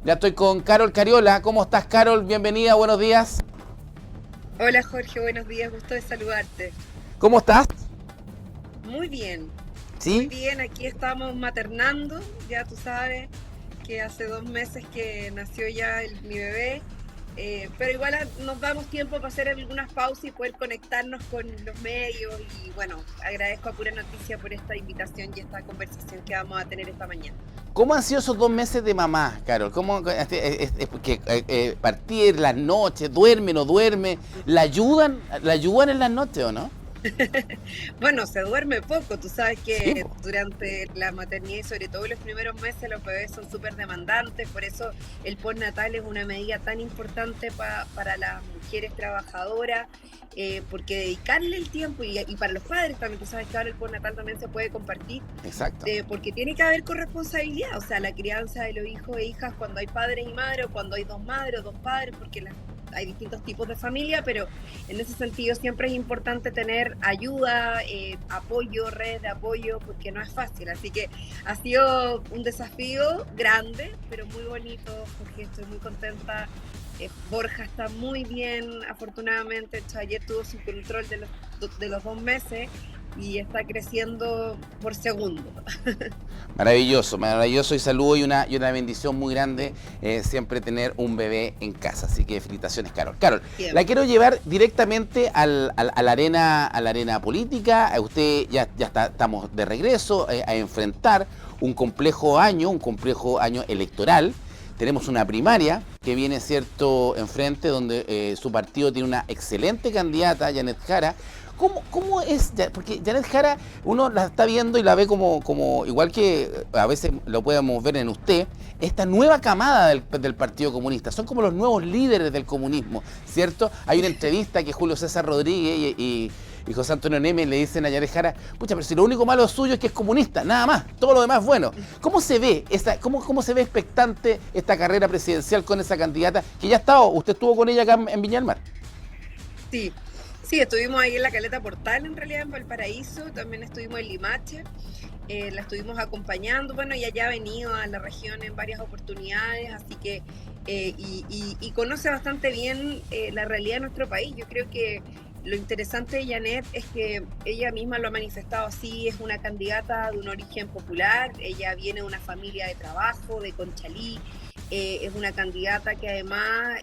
Ya estoy con Carol Cariola. ¿Cómo estás, Carol? Bienvenida, buenos días. Hola Jorge, buenos días, gusto de saludarte. ¿Cómo estás? Muy bien, muy ¿Sí? bien, aquí estamos maternando, ya tú sabes que hace 2 meses que nació ya mi bebé, pero igual nos damos tiempo para hacer algunas pausas y poder conectarnos con los medios y bueno, agradezco a Pura Noticia por esta invitación y esta conversación que vamos a tener esta mañana. ¿Cómo han sido esos 2 meses de mamá, Carol? ¿Cómo es porque partir las noches, duerme, no duerme? ¿La ayudan en las noches o no? Bueno, se duerme poco, tú sabes Sí, que po. durante la maternidad y sobre todo los primeros meses los bebés son súper demandantes, por eso el postnatal es una medida tan importante para las mujeres trabajadoras, porque dedicarle el tiempo y para los padres también, tú sabes que ahora el postnatal también se puede compartir, Exacto. porque tiene que haber corresponsabilidad, o sea, la crianza de los hijos e hijas cuando hay padres y madres, o cuando hay dos madres o dos padres, porque hay distintos tipos de familia, pero en ese sentido siempre es importante tener ayuda, apoyo, redes de apoyo, porque no es fácil. Así que ha sido un desafío grande, pero muy bonito, porque estoy muy contenta. Borja está muy bien, afortunadamente. De hecho, ayer tuvo su control de los 2 meses y está creciendo por segundo. Maravilloso, maravilloso y saludo y una bendición muy grande siempre tener un bebé en casa. Así que felicitaciones, Carol. Carol, la quiero Siempre. llevar directamente a la arena política. Usted estamos de regreso a enfrentar un complejo año electoral. Tenemos una primaria que viene, cierto, enfrente, donde su partido tiene una excelente candidata, Janet Jara. ¿Cómo es? Porque Janet Jara, uno la está viendo y la ve como igual que a veces lo podemos ver en usted, esta nueva camada del Partido Comunista. Son como los nuevos líderes del comunismo, ¿cierto? Hay una entrevista que Julio César Rodríguez y José Antonio Neme le dicen a Janet Jara, pucha, pero si lo único malo suyo es que es comunista, nada más, todo lo demás es bueno. ¿Cómo se ve cómo se ve expectante esta carrera presidencial con esa candidata que ya usted estuvo con ella acá en Viña del Mar? Sí, sí, estuvimos ahí en la Caleta Portal, en realidad en Valparaíso, también estuvimos en Limache, la estuvimos acompañando, bueno, ella ya ha venido a la región en varias oportunidades, así que, y conoce bastante bien la realidad de nuestro país. Yo creo que lo interesante de Janet es que ella misma lo ha manifestado así, es una candidata de un origen popular, ella viene de una familia de trabajo, de Conchalí, es una candidata que además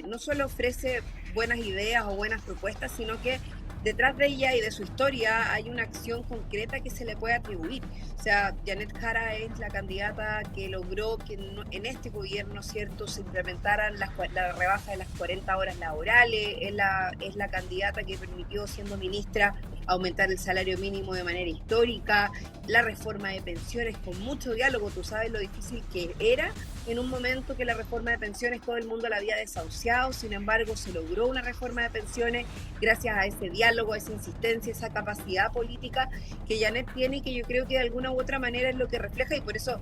no solo ofrece buenas ideas o buenas propuestas, sino que detrás de ella y de su historia hay una acción concreta que se le puede atribuir. O sea, Janet Jara es la candidata que logró que en este gobierno, ¿cierto?, se implementaran la rebaja de las 40 horas laborales, es la candidata que permitió, siendo ministra, aumentar el salario mínimo de manera histórica, la reforma de pensiones con mucho diálogo. Tú sabes lo difícil que era en un momento que la reforma de pensiones todo el mundo la había desahuciado. Sin embargo, se logró una reforma de pensiones gracias a ese diálogo, a esa insistencia, esa capacidad política que Janet tiene y que yo creo que de alguna u otra manera es lo que refleja. Y por eso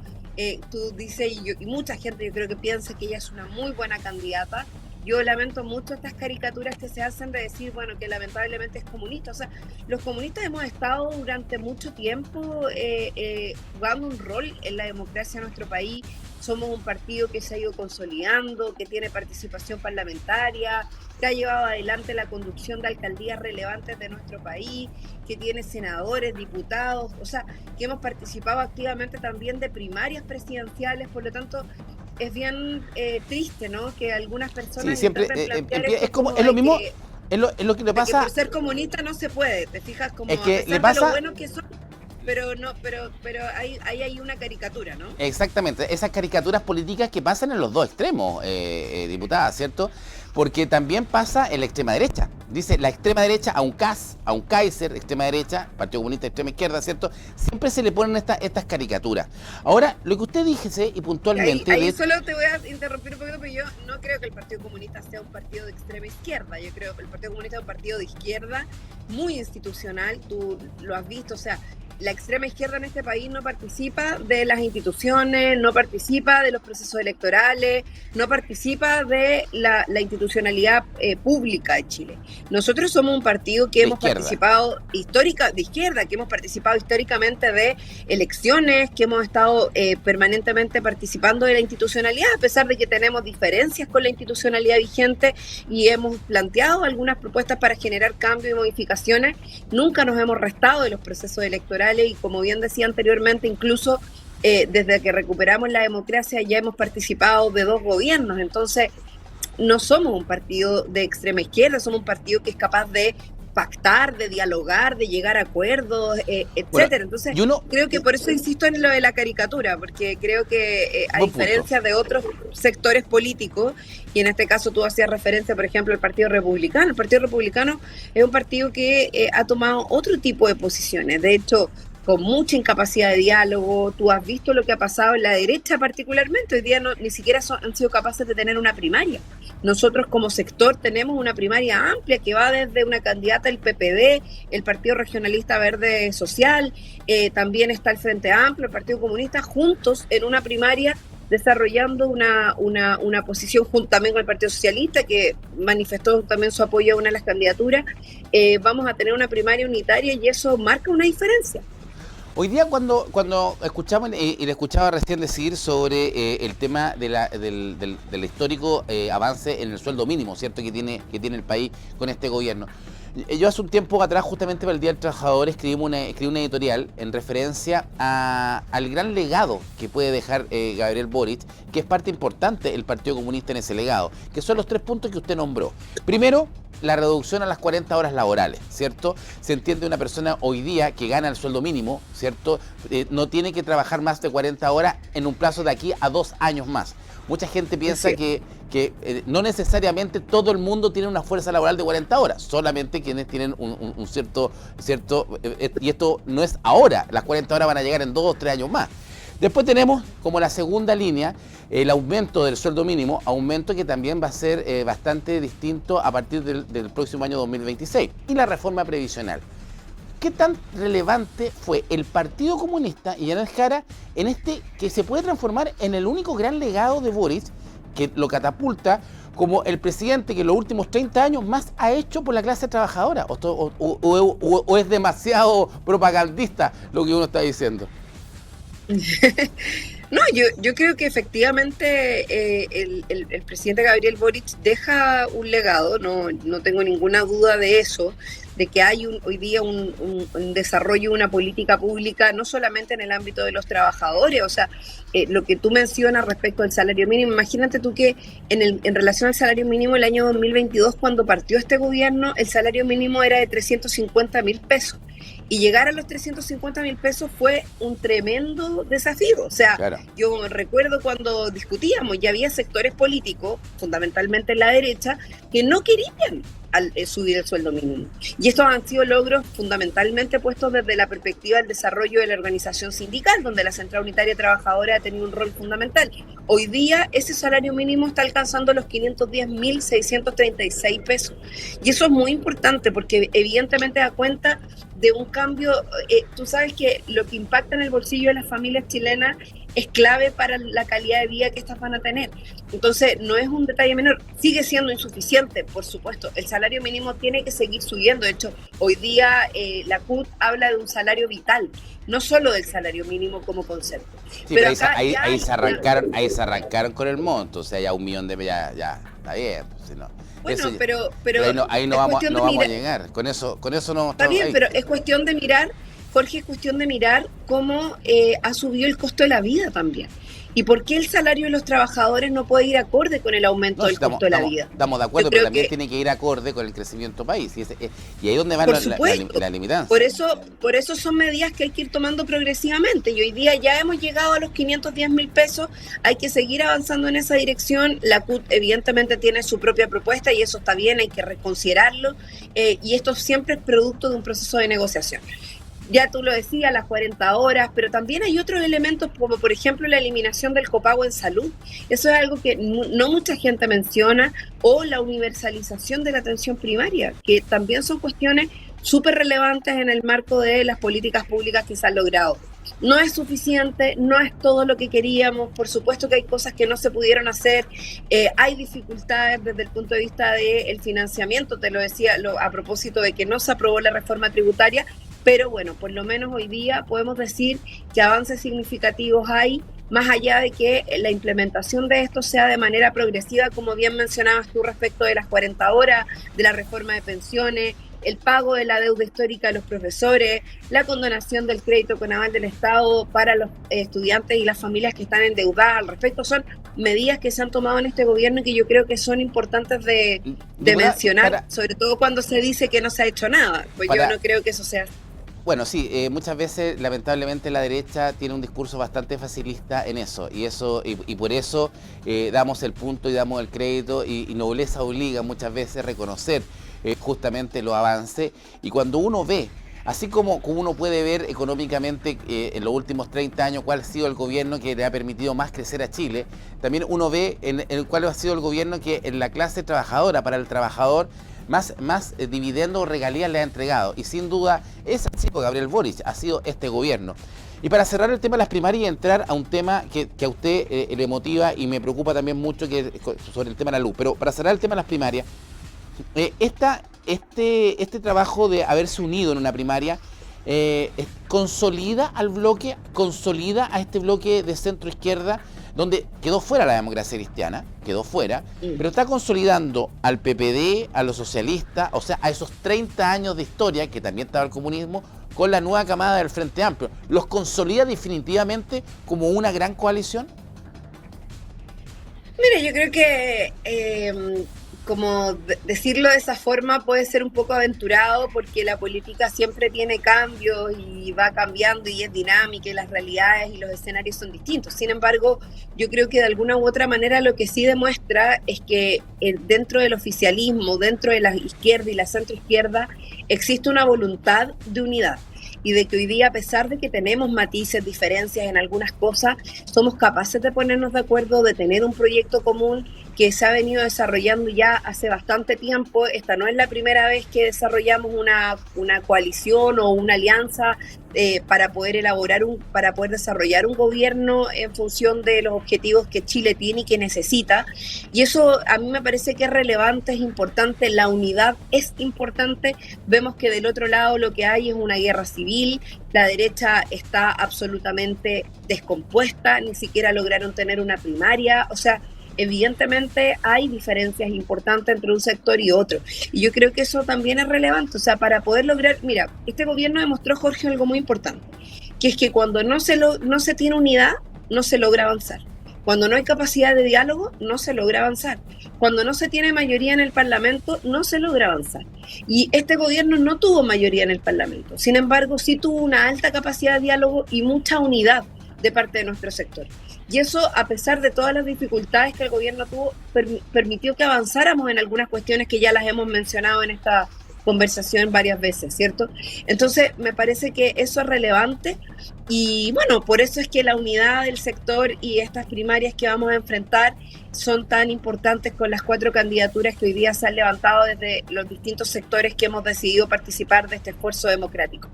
tú dices, y mucha gente yo creo que piensa que ella es una muy buena candidata. Yo lamento mucho estas caricaturas que se hacen de decir, bueno, que lamentablemente es comunista. O sea, los comunistas hemos estado durante mucho tiempo jugando un rol en la democracia de nuestro país. Somos un partido que se ha ido consolidando, que tiene participación parlamentaria, que ha llevado adelante la conducción de alcaldías relevantes de nuestro país, que tiene senadores, diputados, o sea, que hemos participado activamente también de primarias presidenciales. Por lo tanto, es bien triste, ¿no?, que algunas Sí, personas siempre intenten plantear esto como es lo de mismo, que, es lo que le de que por pasa, ser comunista no se puede, te fijas, es como a que le pesar de lo pasa. buenos que son, pero no, pero hay una caricatura, ¿no? Exactamente, esas caricaturas políticas que pasan en los dos extremos, diputada, ¿cierto? Porque también pasa en la extrema derecha. Dice la extrema derecha a un CAS, a un Kaiser, extrema derecha, Partido Comunista, extrema izquierda, ¿cierto? Siempre se le ponen estas caricaturas. Ahora, lo que usted dijese, y Ahí, puntualmente, ahí solo te voy a interrumpir un poquito, porque yo no creo que el Partido Comunista sea un partido de extrema izquierda. Yo creo que el Partido Comunista es un partido de izquierda muy institucional, tú lo has visto. O sea, la extrema izquierda en este país no participa de las instituciones, no participa de los procesos electorales, no participa de la institucionalidad pública de Chile. Nosotros somos un partido que hemos participado de izquierda, que hemos participado históricamente de elecciones, que hemos estado permanentemente participando de la institucionalidad, a pesar de que tenemos diferencias con la institucionalidad vigente y hemos planteado algunas propuestas para generar cambios y modificaciones. Nunca nos hemos restado de los procesos electorales y, como bien decía anteriormente, incluso desde que recuperamos la democracia ya hemos participado de 2 gobiernos. Entonces, no somos un partido de extrema izquierda, somos un partido que es capaz de pactar, de dialogar, de llegar a acuerdos, etcétera. Bueno, entonces, creo que por eso insisto en lo de la caricatura, porque creo que a diferencia de otros sectores políticos, y en este caso tú hacías referencia, por ejemplo, al Partido Republicano. El Partido Republicano es un partido que ha tomado otro tipo de posiciones. De hecho, con mucha incapacidad de diálogo. Tú has visto lo que ha pasado en la derecha particularmente. Hoy día ni siquiera han sido capaces de tener una primaria. Nosotros como sector tenemos una primaria amplia que va desde una candidata del PPD, el Partido Regionalista Verde Social, también está el Frente Amplio, el Partido Comunista, juntos en una primaria desarrollando una posición junto también con el Partido Socialista, que manifestó también su apoyo a una de las candidaturas. Vamos a tener una primaria unitaria y eso marca una diferencia. Hoy día cuando escuchamos, y le escuchaba recién decir sobre el tema del histórico avance en el sueldo mínimo, ¿cierto?, que tiene el país con este gobierno. Yo hace un tiempo atrás, justamente para el Día del Trabajador, escribí una editorial en referencia al gran legado que puede dejar Gabriel Boric, que es parte importante del Partido Comunista en ese legado, que son los 3 puntos que usted nombró. Primero, la reducción a las 40 horas laborales, ¿cierto? Se entiende una persona hoy día que gana el sueldo mínimo, ¿cierto? No tiene que trabajar más de 40 horas en un plazo de aquí a 2 años más. Mucha gente piensa que no necesariamente todo el mundo tiene una fuerza laboral de 40 horas, solamente quienes tienen un cierto y esto no es ahora, las 40 horas van a llegar en 2 o 3 años más. Después tenemos como la segunda línea el aumento del sueldo mínimo, aumento que también va a ser bastante distinto a partir del próximo año 2026. Y la reforma previsional. ¿Qué tan relevante fue el Partido Comunista y Yanel Jara en este que se puede transformar en el único gran legado de Boric, que lo catapulta como el presidente que en los últimos 30 años más ha hecho por la clase trabajadora? ¿O es demasiado propagandista lo que uno está diciendo? No, yo creo que efectivamente el presidente Gabriel Boric deja un legado, no tengo ninguna duda de eso, de que hay hoy día un desarrollo, una política pública, no solamente en el ámbito de los trabajadores. O sea, lo que tú mencionas respecto al salario mínimo, imagínate tú que en relación al salario mínimo el año 2022, cuando partió este gobierno, el salario mínimo era de 350.000 pesos. Y llegar a los 350.000 pesos fue un tremendo desafío. O sea, claro, yo recuerdo cuando discutíamos, ya había sectores políticos, fundamentalmente en la derecha, que no querían subir el sueldo mínimo. Y estos han sido logros fundamentalmente puestos desde la perspectiva del desarrollo de la organización sindical, donde la Central Unitaria Trabajadora ha tenido un rol fundamental. Hoy día ese salario mínimo está alcanzando los 510.636 pesos. Y eso es muy importante porque evidentemente da cuenta de un cambio. Tú sabes que lo que impacta en el bolsillo de las familias chilenas es clave para la calidad de vida que estas van a tener. Entonces, no es un detalle menor. Sigue siendo insuficiente, por supuesto. El salario mínimo tiene que seguir subiendo. De hecho, hoy día la CUT habla de un salario vital, no solo del salario mínimo como concepto. Sí, pero ahí se arrancaron con el monto. O sea, ya 1 millón de... Ya está bien. Pues, si no. Bueno, eso, pero ahí no vamos a llegar. Con eso no está bien, ahí. Pero es cuestión de mirar, Jorge, es cuestión de mirar cómo ha subido el costo de la vida también. ¿Y por qué el salario de los trabajadores no puede ir acorde con el aumento del costo de la vida? Estamos de acuerdo, pero también tiene que ir acorde con el crecimiento país. Y ahí es donde van la limitancia. Por eso son medidas que hay que ir tomando progresivamente. Y hoy día ya hemos llegado a los 510.000 pesos. Hay que seguir avanzando en esa dirección. La CUT evidentemente tiene su propia propuesta y eso está bien, hay que reconsiderarlo. Y esto siempre es producto de un proceso de negociación. Ya tú lo decías, las 40 horas, pero también hay otros elementos como por ejemplo la eliminación del copago en salud. Eso es algo que no mucha gente menciona, o la universalización de la atención primaria, que también son cuestiones súper relevantes en el marco de las políticas públicas que se han logrado. No es suficiente, no es todo lo que queríamos, por supuesto que hay cosas que no se pudieron hacer, hay dificultades desde el punto de vista del financiamiento, te lo decía a propósito de que no se aprobó la reforma tributaria, pero bueno, por lo menos hoy día podemos decir que avances significativos hay, más allá de que la implementación de esto sea de manera progresiva, como bien mencionabas tú respecto de las 40 horas, de la reforma de pensiones, el pago de la deuda histórica de los profesores, la condonación del crédito con aval del Estado para los estudiantes y las familias que están endeudadas al respecto. Son medidas que se han tomado en este gobierno y que yo creo que son importantes de mencionar, sobre todo cuando se dice que no se ha hecho nada, pues yo no creo que eso sea. Bueno, sí, muchas veces lamentablemente la derecha tiene un discurso bastante facilista en eso y por eso damos el punto y damos el crédito y nobleza obliga muchas veces a reconocer justamente los avances, y cuando uno ve, así como uno puede ver económicamente en los últimos 30 años cuál ha sido el gobierno que le ha permitido más crecer a Chile, también uno ve en cuál ha sido el gobierno que en la clase trabajadora, para el trabajador, más dividendos o regalías le ha entregado, y sin duda es así, Gabriel Boric, ha sido este gobierno. Y para cerrar el tema de las primarias y entrar a un tema que a usted le motiva y me preocupa también mucho, que sobre el tema de la luz, pero para cerrar el tema de las primarias, este trabajo de haberse unido en una primaria consolida al bloque, consolida a este bloque de centro izquierda, donde quedó fuera la democracia cristiana, quedó fuera, pero está consolidando al PPD, a los socialistas, o sea, a esos 30 años de historia que también estaba el comunismo, con la nueva camada del Frente Amplio. ¿Los consolida definitivamente como una gran coalición? Mira, yo creo que como decirlo de esa forma puede ser un poco aventurado, porque la política siempre tiene cambios y va cambiando y es dinámica y las realidades y los escenarios son distintos. Sin embargo, yo creo que de alguna u otra manera lo que sí demuestra es que dentro del oficialismo, dentro de la izquierda y la centroizquierda, existe una voluntad de unidad. Y de que hoy día, a pesar de que tenemos matices, diferencias en algunas cosas, somos capaces de ponernos de acuerdo, de tener un proyecto común que se ha venido desarrollando ya hace bastante tiempo. Esta no es la primera vez que desarrollamos una coalición o una alianza para poder para poder desarrollar un gobierno en función de los objetivos que Chile tiene y que necesita. Y eso a mí me parece que es relevante, es importante, la unidad es importante. Vemos que del otro lado lo que hay es una guerra civil, la derecha está absolutamente descompuesta, ni siquiera lograron tener una primaria, o sea, evidentemente hay diferencias importantes entre un sector y otro. Y yo creo que eso también es relevante. O sea, para poder lograr... Mira, este gobierno demostró, Jorge, algo muy importante, que es que cuando no se tiene unidad, no se logra avanzar. Cuando no hay capacidad de diálogo, no se logra avanzar. Cuando no se tiene mayoría en el Parlamento, no se logra avanzar. Y este gobierno no tuvo mayoría en el Parlamento. Sin embargo, sí tuvo una alta capacidad de diálogo y mucha unidad de parte de nuestro sector. Y eso, a pesar de todas las dificultades que el gobierno tuvo, permitió que avanzáramos en algunas cuestiones que ya las hemos mencionado en esta conversación varias veces, ¿cierto? Entonces, me parece que eso es relevante y, bueno, por eso es que la unidad del sector y estas primarias que vamos a enfrentar son tan importantes, con las 4 candidaturas que hoy día se han levantado desde los distintos sectores que hemos decidido participar de este esfuerzo democrático.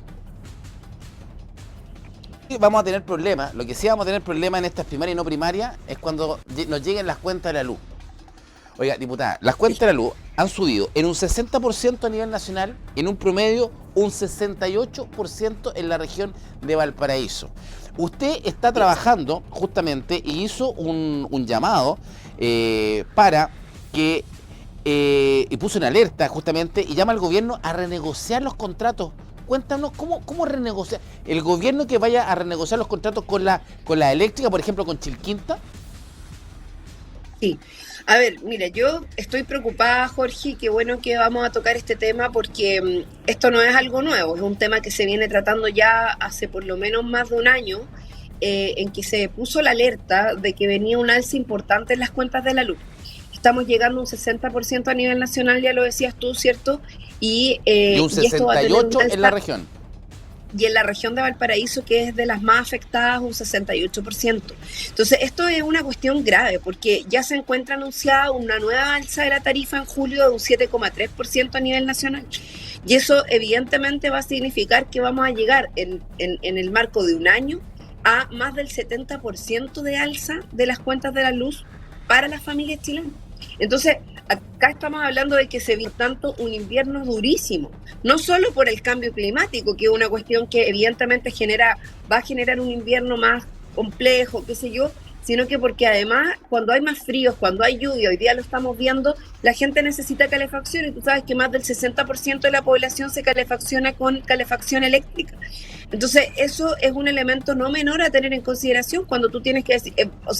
Vamos a tener problemas. Lo que sí vamos a tener problemas en estas primarias y no primarias es cuando nos lleguen las cuentas de la luz. Oiga, diputada, las cuentas de la luz han subido en un 60% a nivel nacional, en un promedio un 68% en la región de Valparaíso. Usted está trabajando justamente y hizo un llamado para que, y puso una alerta justamente y llama al gobierno a renegociar los contratos. Cuéntanos cómo renegociar. ¿El gobierno que vaya a renegociar los contratos con la eléctrica, por ejemplo, con Chilquinta? Sí. A ver, mira, yo estoy preocupada, Jorge, y qué bueno que vamos a tocar este tema porque esto no es algo nuevo, es un tema que se viene tratando ya hace por lo menos más de un año, en que se puso la alerta de que venía un alza importante en las cuentas de la luz. Estamos llegando a un 60% a nivel nacional, ya lo decías tú, ¿cierto? Y un 68% en la región. Y en la región de Valparaíso, que es de las más afectadas, un 68%. Entonces, esto es una cuestión grave, porque ya se encuentra anunciada una nueva alza de la tarifa en julio de un 7,3% a nivel nacional. Y eso evidentemente va a significar que vamos a llegar en el marco de un año a más del 70% de alza de las cuentas de la luz para las familias chilenas. Entonces, acá estamos hablando de que se viene tanto un invierno durísimo, no solo por el cambio climático, que es una cuestión que evidentemente va a generar un invierno más complejo, qué sé yo, sino que porque además cuando hay más fríos, cuando hay lluvia, hoy día lo estamos viendo, la gente necesita calefacción y tú sabes que más del 60% de la población se calefacciona con calefacción eléctrica. Entonces eso es un elemento no menor a tener en consideración cuando tú tienes que decir,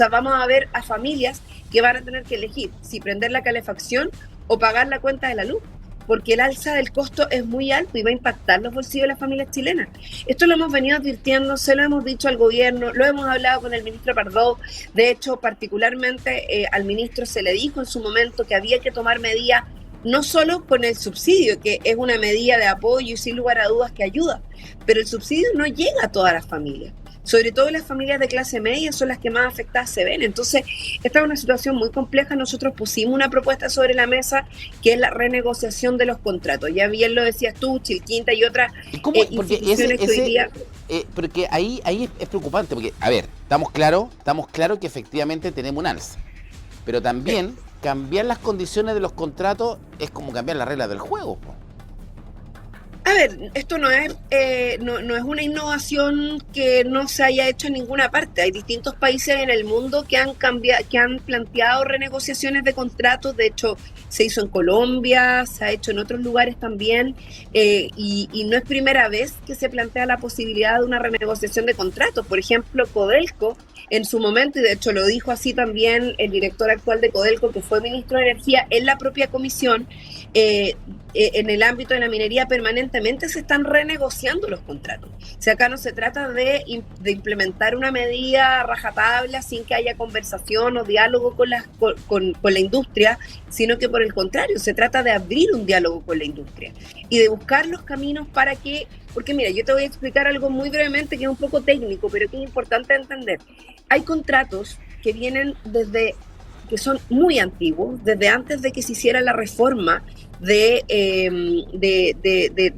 vamos a ver a familias que van a tener que elegir si prender la calefacción o pagar la cuenta de la luz, porque el alza del costo es muy alto y va a impactar los bolsillos de las familias chilenas. Esto lo hemos venido advirtiendo, se lo hemos dicho al gobierno, lo hemos hablado con el ministro Pardo. De hecho, particularmente al ministro se le dijo en su momento que había que tomar medidas, no solo con el subsidio, que es una medida de apoyo y sin lugar a dudas que ayuda, pero el subsidio no llega a todas las familias. Sobre todo las familias de clase media son las que más afectadas se ven. Entonces, esta es una situación muy compleja. Nosotros pusimos una propuesta sobre la mesa que es la renegociación de los contratos. Ya bien lo decías tú, Chilquinta y otras instituciones que hoy día... porque ahí es preocupante, porque, a ver, estamos claros que efectivamente tenemos un alza, pero también cambiar las condiciones de los contratos es como cambiar las reglas del juego, po. A ver, esto no es una innovación que no se haya hecho en ninguna parte. Hay distintos países en el mundo que han planteado renegociaciones de contratos. De hecho, se hizo en Colombia, se ha hecho en otros lugares también, y no es primera vez que se plantea la posibilidad de una renegociación de contratos. Por ejemplo, Codelco, en su momento, y de hecho lo dijo así también el director actual de Codelco, que fue ministro de Energía, en la propia comisión, en el ámbito de la minería permanentemente se están renegociando los contratos. O sea, acá no se trata de implementar una medida rajatabla sin que haya conversación o diálogo con la industria, sino que por el contrario, se trata de abrir un diálogo con la industria y de buscar los caminos para que, porque mira, yo te voy a explicar algo muy brevemente que es un poco técnico, pero que es importante entender. Hay contratos que vienen que son muy antiguos, desde antes de que se hiciera la reforma del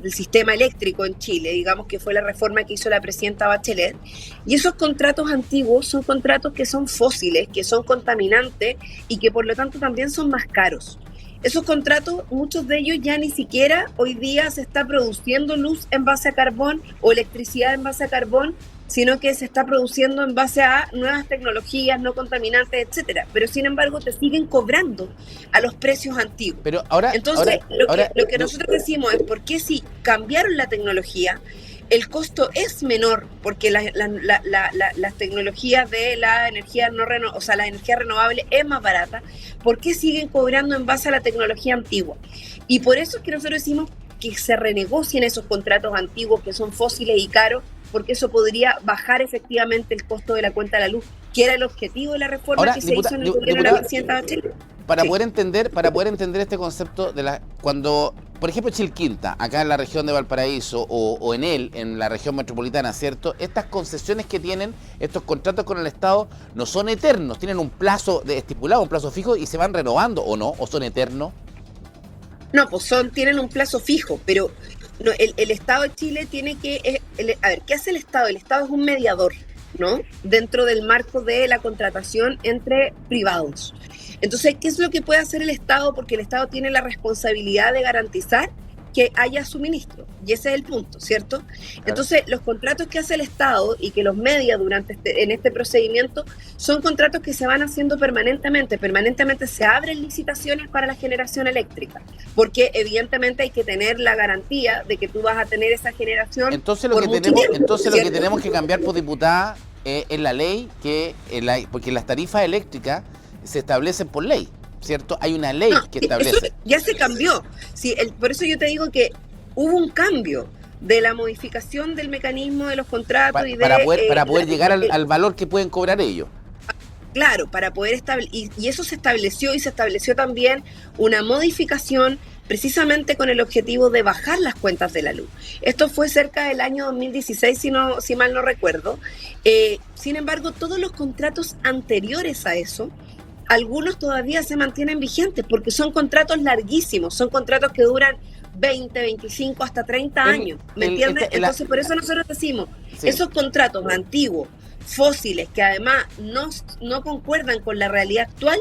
sistema eléctrico en Chile, digamos que fue la reforma que hizo la presidenta Bachelet, y esos contratos antiguos son contratos que son fósiles, que son contaminantes y que por lo tanto también son más caros. Esos contratos, muchos de ellos ya ni siquiera hoy día se está produciendo luz en base a carbón o electricidad en base a carbón, sino que se está produciendo en base a nuevas tecnologías no contaminantes, etcétera. Pero sin embargo te siguen cobrando a los precios antiguos. Pero ahora, entonces, lo que nosotros decimos es, ¿por qué si cambiaron la tecnología, el costo es menor? Porque las tecnologías de la energía la energía renovable es más barata. ¿Por qué siguen cobrando en base a la tecnología antigua? Y por eso es que nosotros decimos que se renegocien esos contratos antiguos que son fósiles y caros, porque eso podría bajar efectivamente el costo de la cuenta de la luz, que era el objetivo de la reforma que se hizo en el gobierno de la presidenta Bachelet. Para poder entender este concepto cuando, por ejemplo, Chilquinta, acá en la región de Valparaíso o en la región metropolitana, ¿cierto? Estas concesiones que tienen, estos contratos con el Estado, no son eternos, tienen un plazo estipulado, un plazo fijo y se van renovando, ¿o no? ¿O son eternos? No, pues tienen un plazo fijo, pero no, el Estado de Chile tiene que... a ver, ¿qué hace el Estado? El Estado es un mediador, ¿no? Dentro del marco de la contratación entre privados. Entonces, ¿qué es lo que puede hacer el Estado? Porque el Estado tiene la responsabilidad de garantizar que haya suministro, y ese es el punto, ¿cierto? Claro. Entonces, los contratos que hace el Estado y que los media en este procedimiento son contratos que se van haciendo permanentemente se abren licitaciones para la generación eléctrica, porque evidentemente hay que tener la garantía de que tú vas a tener esa generación. Entonces lo que tenemos que cambiar, por diputada, es la ley, porque las tarifas eléctricas se establecen por ley, ¿cierto? Hay una ley que establece. Eso ya se cambió. Sí, por eso yo te digo que hubo un cambio de la modificación del mecanismo de los contratos para poder llegar al valor que pueden cobrar ellos. Claro, para poder y eso se estableció, y se estableció también una modificación precisamente con el objetivo de bajar las cuentas de la luz. Esto fue cerca del año 2016, si mal no recuerdo. Sin embargo, todos los contratos anteriores a eso, algunos todavía se mantienen vigentes porque son contratos larguísimos, son contratos que duran 20, 25, hasta 30 años, ¿me entiendes? Entonces, por eso nosotros decimos, sí, esos contratos antiguos, fósiles, que además no concuerdan con la realidad actual,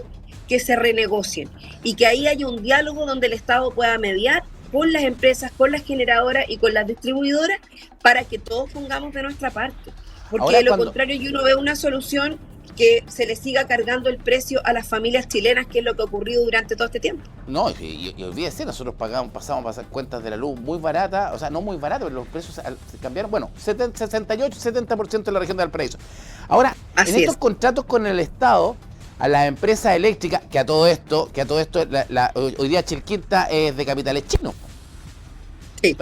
que se renegocien y que ahí haya un diálogo donde el Estado pueda mediar con las empresas, con las generadoras y con las distribuidoras para que todos pongamos de nuestra parte. Porque ahora, de lo contrario, yo no veo una solución que se le siga cargando el precio a las familias chilenas, que es lo que ha ocurrido durante todo este tiempo. No, y olvídese, nosotros pasamos a pasar cuentas de la luz muy baratas, o sea, no muy baratas, pero los precios se cambiaron, bueno, 68, 70% en la región de Valparaíso. Ahora, así en estos contratos con el Estado, a las empresas eléctricas, que a todo esto, hoy día Chilquinta es de capitales chinos. Sí.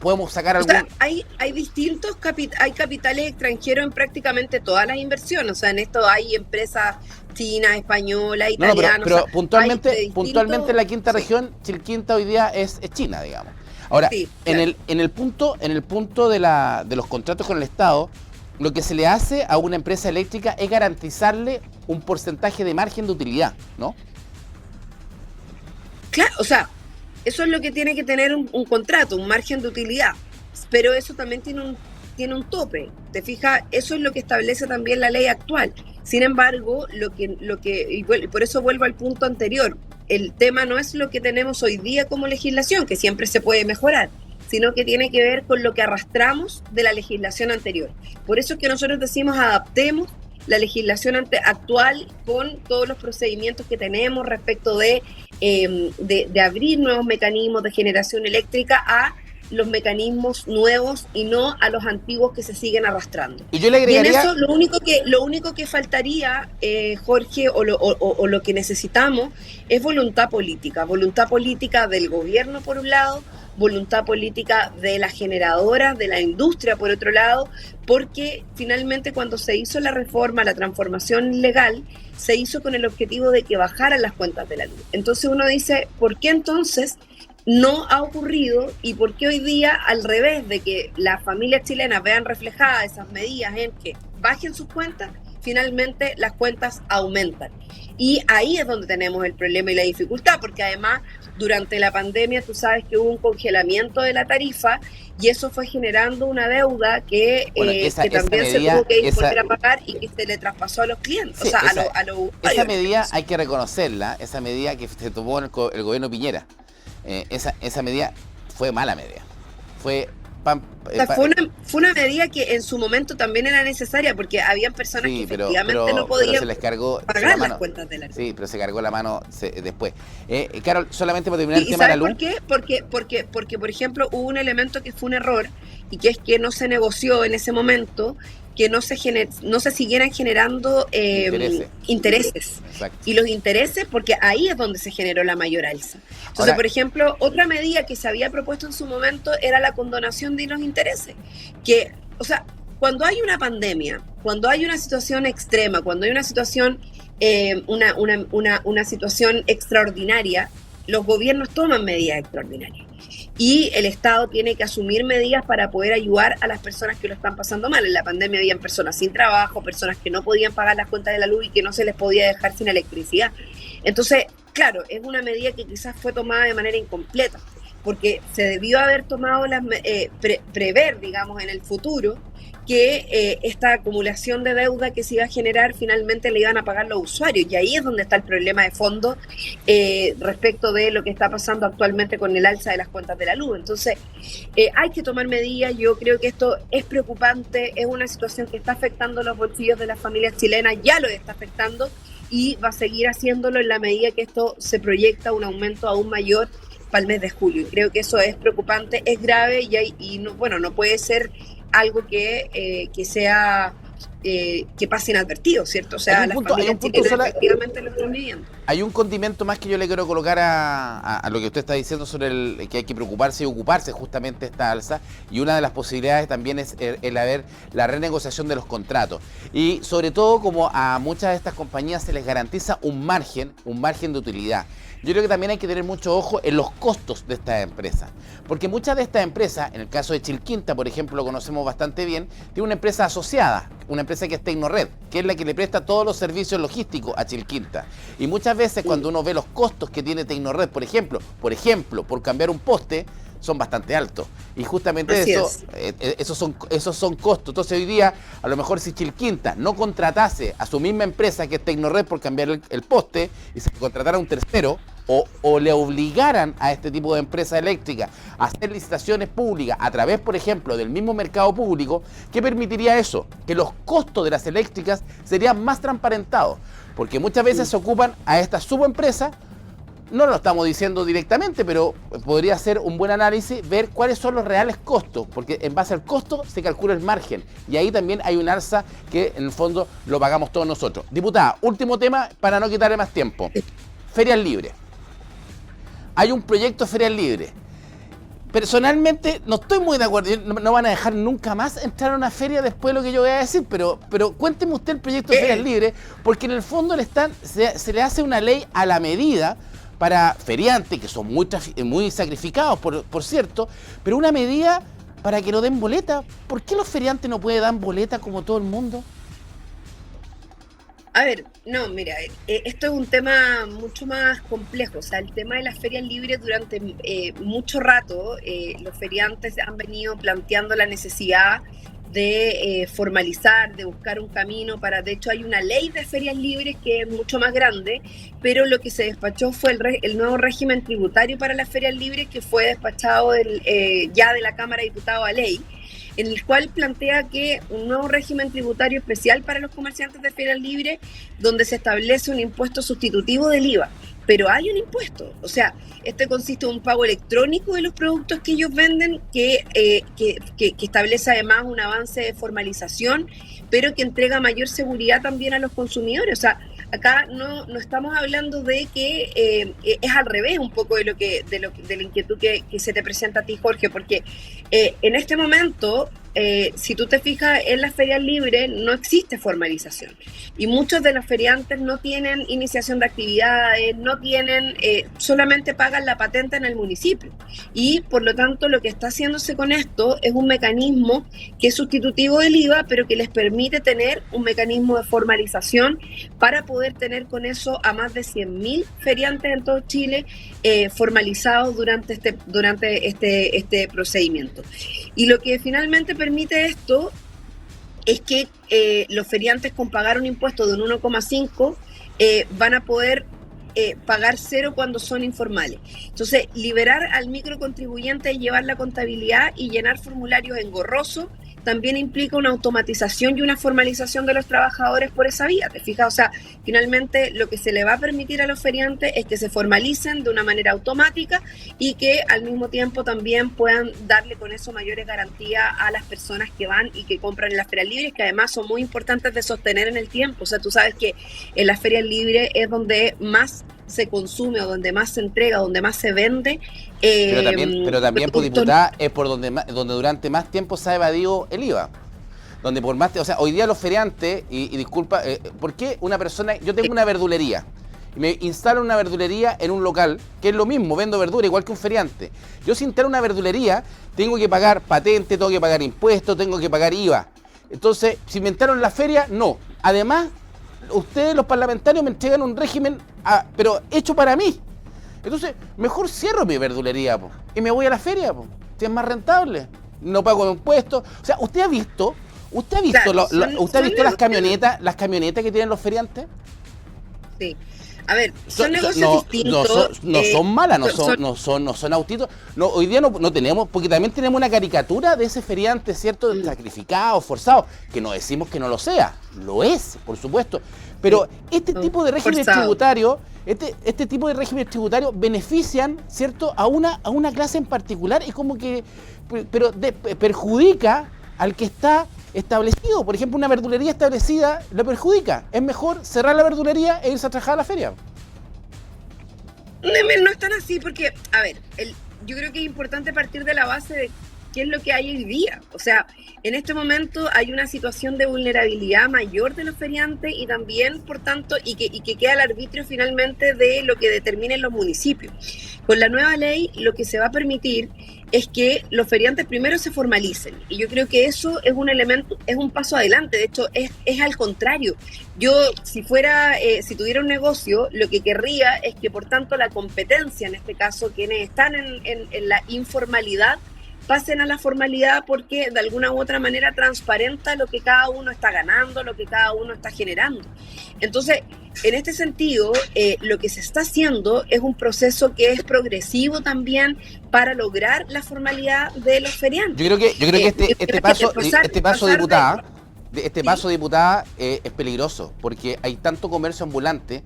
Podemos sacar algún... O sea, hay distintos hay capitales extranjeros en prácticamente todas las inversiones. O sea, en esto hay empresas chinas, españolas, italianas. Pero puntualmente en la quinta región, Chilquinta hoy día es China, digamos. Ahora, sí, claro. en el punto de los contratos con el Estado, lo que se le hace a una empresa eléctrica es garantizarle un porcentaje de margen de utilidad, ¿no? Claro, o sea, eso es lo que tiene que tener un contrato, un margen de utilidad, pero eso también tiene un tope, ¿te fijas? Eso es lo que establece también la ley actual. Sin embargo, y por eso vuelvo al punto anterior, el tema no es lo que tenemos hoy día como legislación, que siempre se puede mejorar, sino que tiene que ver con lo que arrastramos de la legislación anterior. Por eso es que nosotros decimos adaptemos la legislación actual con todos los procedimientos que tenemos respecto de abrir nuevos mecanismos de generación eléctrica a los mecanismos nuevos y no a los antiguos que se siguen arrastrando. Y yo le agregaría... Y en eso lo único que faltaría, Jorge, o lo que necesitamos es voluntad política del gobierno por un lado, voluntad política de las generadoras, de la industria por otro lado, porque finalmente cuando se hizo la reforma, la transformación legal, se hizo con el objetivo de que bajaran las cuentas de la luz. Entonces uno dice, ¿por qué entonces no ha ocurrido y por qué hoy día, al revés de que las familias chilenas vean reflejadas esas medidas en que bajen sus cuentas, finalmente las cuentas aumentan? Y ahí es donde tenemos el problema y la dificultad, porque además durante la pandemia tú sabes que hubo un congelamiento de la tarifa y eso fue generando una deuda que también se tuvo que volver a pagar y que se le traspasó a los clientes, sí, o sea, a los usuarios. Esa medida hay que reconocerla, esa medida que se tomó en el gobierno Piñera, esa medida fue mala medida, fue una medida que en su momento también era necesaria porque habían personas que efectivamente no podían se les cargó, pagar las cuentas de la luz. Sí, pero se cargó la mano después. Carol, solamente para terminar el tema de la luz. ¿Por qué? Porque, por ejemplo, hubo un elemento que fue un error y que es que no se negoció en ese momento, que no se siguieran generando intereses. Y los intereses, porque ahí es donde se generó la mayor alza. Entonces, ahora, por ejemplo, otra medida que se había propuesto en su momento era la condonación de los intereses. Que, o sea, cuando hay una pandemia, cuando hay una situación extrema, cuando hay una situación, una situación extraordinaria, los gobiernos toman medidas extraordinarias. Y el Estado tiene que asumir medidas para poder ayudar a las personas que lo están pasando mal. En la pandemia habían personas sin trabajo, personas que no podían pagar las cuentas de la luz y que no se les podía dejar sin electricidad. Entonces, claro, es una medida que quizás fue tomada de manera incompleta, porque se debió haber tomado prever, digamos, en el futuro que esta acumulación de deuda que se iba a generar finalmente le iban a pagar los usuarios, y ahí es donde está el problema de fondo respecto de lo que está pasando actualmente con el alza de las cuentas de la luz. Entonces hay que tomar medidas. Yo creo que esto es preocupante, es una situación que está afectando los bolsillos de las familias chilenas, ya lo está afectando y va a seguir haciéndolo en la medida que esto se proyecta un aumento aún mayor para el mes de julio. Y creo que eso es preocupante, es grave y no puede ser algo que sea que pase inadvertido, ¿cierto? O sea, las familias chilenas efectivamente lo están viviendo. Hay un condimento más que yo le quiero colocar a lo que usted está diciendo sobre que hay que preocuparse y ocuparse justamente de esta alza, y una de las posibilidades también es la renegociación de los contratos, y sobre todo como a muchas de estas compañías se les garantiza un margen de utilidad. Yo creo que también hay que tener mucho ojo en los costos de estas empresas, porque muchas de estas empresas, en el caso de Chilquinta, por ejemplo, lo conocemos bastante bien, tiene una empresa asociada empresa que es Tecnored, que es la que le presta todos los servicios logísticos a Chilquinta. Y muchas veces cuando uno ve los costos que tiene Tecnored, por ejemplo, por cambiar un poste, son bastante altos. Y justamente esos son costos. Entonces hoy día, a lo mejor si Chilquinta no contratase a su misma empresa que es Tecnored por cambiar el poste y se contratara a un tercero, o le obligaran a este tipo de empresas eléctricas a hacer licitaciones públicas a través, por ejemplo, del mismo mercado público, ¿qué permitiría eso? Que los costos de las eléctricas serían más transparentados, porque muchas veces se ocupan a estas subempresas. No lo estamos diciendo directamente, pero podría ser un buen análisis ver cuáles son los reales costos, porque en base al costo se calcula el margen y ahí también hay un alza que en el fondo lo pagamos todos nosotros. Diputada, último tema para no quitarle más tiempo. Ferias libres. Hay un proyecto de ferias libres. Personalmente no estoy muy de acuerdo, no van a dejar nunca más entrar a una feria después de lo que yo voy a decir, pero cuénteme usted el proyecto de ferias libres, porque en el fondo se le hace una ley a la medida para feriantes, que son muy sacrificados, por cierto, pero una medida para que no den boleta. ¿Por qué los feriantes no pueden dar boleta como todo el mundo? A ver, no, mira, esto es un tema mucho más complejo. O sea, el tema de las ferias libres durante mucho rato, los feriantes han venido planteando la necesidad de formalizar, de buscar un camino para... De hecho, hay una ley de ferias libres que es mucho más grande, pero lo que se despachó fue el nuevo régimen tributario para las ferias libres, que fue despachado ya de la Cámara de Diputados a ley, en el cual plantea que un nuevo régimen tributario especial para los comerciantes de ferias libres, donde se establece un impuesto sustitutivo del IVA. Pero hay un impuesto, o sea, este consiste en un pago electrónico de los productos que ellos venden, que establece además un avance de formalización, pero que entrega mayor seguridad también a los consumidores. O sea, acá no estamos hablando de que es al revés un poco de la inquietud que se te presenta a ti, Jorge, porque en este momento, si tú te fijas, en las ferias libres no existe formalización y muchos de los feriantes no tienen iniciación de actividades, no tienen, solamente pagan la patente en el municipio, y por lo tanto lo que está haciéndose con esto es un mecanismo que es sustitutivo del IVA, pero que les permite tener un mecanismo de formalización para poder tener con eso a más de 100.000 feriantes en todo Chile formalizados durante este procedimiento. Y lo que finalmente permite esto es que los feriantes con pagar un impuesto de un 1,5 van a poder pagar cero cuando son informales. Entonces, liberar al microcontribuyente y llevar la contabilidad y llenar formularios engorrosos también implica una automatización y una formalización de los trabajadores por esa vía, ¿te fijas? O sea, finalmente lo que se le va a permitir a los feriantes es que se formalicen de una manera automática y que al mismo tiempo también puedan darle con eso mayores garantías a las personas que van y que compran en las ferias libres, que además son muy importantes de sostener en el tiempo. O sea, tú sabes que en las ferias libres es donde más se consume o donde más se entrega, donde más se vende. Pero también por diputada, es por donde durante más tiempo se ha evadido el IVA. Donde por más, o sea, hoy día los feriantes, y disculpa, ¿por qué una persona, yo tengo una verdulería, y me instalo una verdulería en un local, que es lo mismo, vendo verdura igual que un feriante? Yo si instalo una verdulería, tengo que pagar patente, tengo que pagar impuestos, tengo que pagar IVA. Entonces, si me instalo en la feria, no. Además, ustedes los parlamentarios me entregan un régimen, pero hecho para mí. Entonces, mejor cierro mi verdulería y me voy a la feria, si es más rentable. No pago impuestos. O sea, ¿usted ha visto Claro, las camionetas que tienen los feriantes? Sí. A ver, son negocios distintos. No son malas, no son autitos. No, hoy día no tenemos, porque también tenemos una caricatura de ese feriante, ¿cierto? Sacrificado, forzado, que no decimos que no lo sea. Lo es, por supuesto. Pero este tipo de régimen tributario, este tipo de régimen tributario benefician, ¿cierto?, a una clase en particular, y como que perjudica al que está establecido. Por ejemplo, una verdulería establecida lo perjudica. Es mejor cerrar la verdulería e irse a trabajar a la feria. No es tan así porque, a ver, yo creo que es importante partir de la base de qué es lo que hay hoy día. O sea, en este momento hay una situación de vulnerabilidad mayor de los feriantes y también, por tanto, y que queda al arbitrio finalmente de lo que determinen los municipios. Con la nueva ley, lo que se va a permitir es que los feriantes primero se formalicen. Y yo creo que eso es un elemento, es un paso adelante. De hecho, es al contrario. Yo, si tuviera un negocio, lo que querría es que, por tanto, la competencia, en este caso, quienes están en la informalidad, pasen a la formalidad, porque de alguna u otra manera transparenta lo que cada uno está ganando, lo que cada uno está generando. Entonces, en este sentido, lo que se está haciendo es un proceso que es progresivo también para lograr la formalidad de los feriantes. Yo creo que este paso, diputada, es peligroso, porque hay tanto comercio ambulante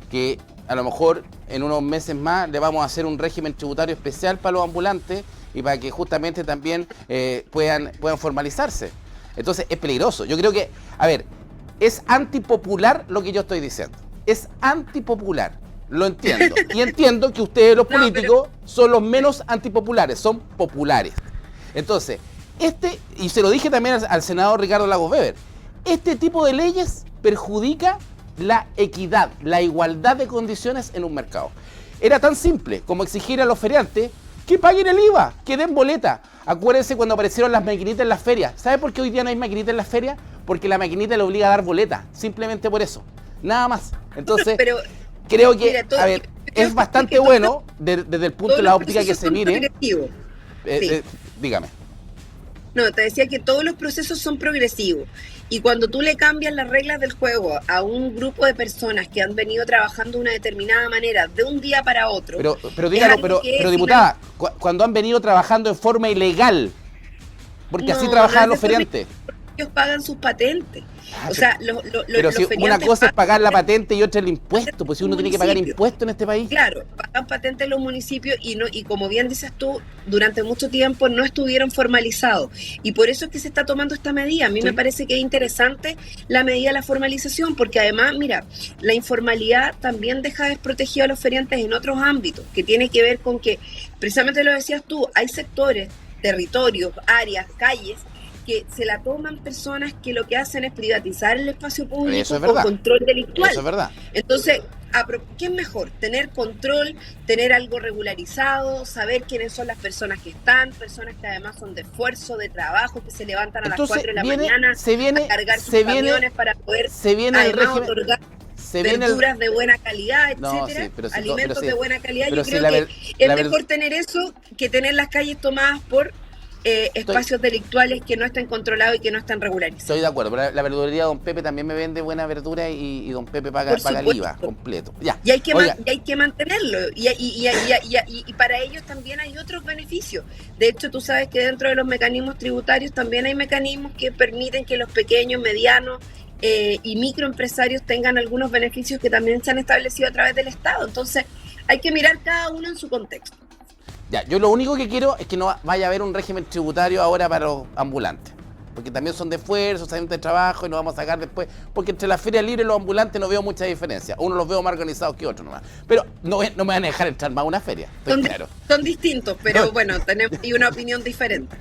que a lo mejor en unos meses más le vamos a hacer un régimen tributario especial para los ambulantes y para que justamente también puedan formalizarse. Entonces es peligroso. Yo creo que, a ver, es antipopular lo que yo estoy diciendo. Es antipopular. Lo entiendo. Y entiendo que ustedes, los políticos, son los menos antipopulares, son populares. Entonces, y se lo dije también al senador Ricardo Lagos Weber, este tipo de leyes perjudica la equidad, la igualdad de condiciones en un mercado. Era tan simple como exigir a los feriantes que paguen el IVA, que den boleta. Acuérdense cuando aparecieron las maquinitas en las ferias. ¿Sabe por qué hoy día no hay maquinitas en las ferias? Porque la maquinita le obliga a dar boleta, simplemente por eso. Nada más. Entonces, creo que, mira, es bastante bueno desde el punto de la óptica que se mire. Dígame. No, te decía que todos los procesos son progresivos. Y cuando tú le cambias las reglas del juego a un grupo de personas que han venido trabajando de una determinada manera de un día para otro... Pero dígalo, pero diputada, cuando han venido trabajando en forma ilegal, porque así trabajaban los feriantes. Ellos pagan sus patentes. O sea, pero si una cosa es pagar la patente y otra el impuesto, pues si uno tiene que pagar impuestos en este país. Claro, pagan patente en los municipios y como bien dices tú, durante mucho tiempo no estuvieron formalizados. Y por eso es que se está tomando esta medida. A mí me parece que es interesante la medida de la formalización, porque además, mira, la informalidad también deja desprotegido a los feriantes en otros ámbitos, que tiene que ver con que, precisamente lo decías tú, hay sectores, territorios, áreas, calles, que se la toman personas que lo que hacen es privatizar el espacio público con control delictual. Eso es verdad. Entonces, ¿qué es mejor? Tener control, tener algo regularizado, saber quiénes son las personas que están, personas que además son de esfuerzo, de trabajo, que se levantan a las 4 de la mañana a cargar sus camiones para poder además otorgar verduras de buena calidad, etcétera, alimentos de buena calidad. Yo creo que es mejor tener eso que tener las calles tomadas por espacios delictuales que no estén controlados y que no están regularizados. Estoy de acuerdo, pero la verdulería Don Pepe también me vende buena verdura y Don Pepe paga el IVA completo. Ya. Y hay que mantenerlo. Y para ellos también hay otros beneficios. De hecho, tú sabes que dentro de los mecanismos tributarios también hay mecanismos que permiten que los pequeños, medianos y microempresarios tengan algunos beneficios que también se han establecido a través del Estado. Entonces, hay que mirar cada uno en su contexto. Ya, yo lo único que quiero es que no vaya a haber un régimen tributario ahora para los ambulantes. Porque también son de esfuerzo, son de trabajo y nos vamos a sacar después. Porque entre las ferias libres y los ambulantes no veo mucha diferencia. Uno los veo más organizados que otros nomás. Pero no me van a dejar entrar más a una feria. Son distintos, pero bueno, tenemos una opinión diferente.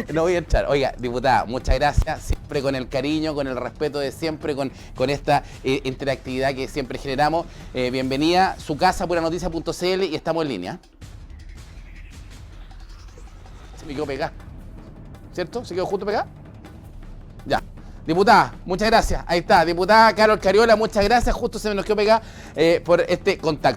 No voy a entrar. Oiga, diputada, muchas gracias. Siempre con el cariño, con el respeto de siempre, con esta interactividad que siempre generamos. Bienvenida, su casa, puranoticia.cl, y estamos en línea. Se me quedó pegada, ¿cierto? ¿Se quedó justo pegada? Ya. Diputada, muchas gracias. Ahí está. Diputada Carol Cariola, muchas gracias. Justo se me nos quedó pegada por este contacto.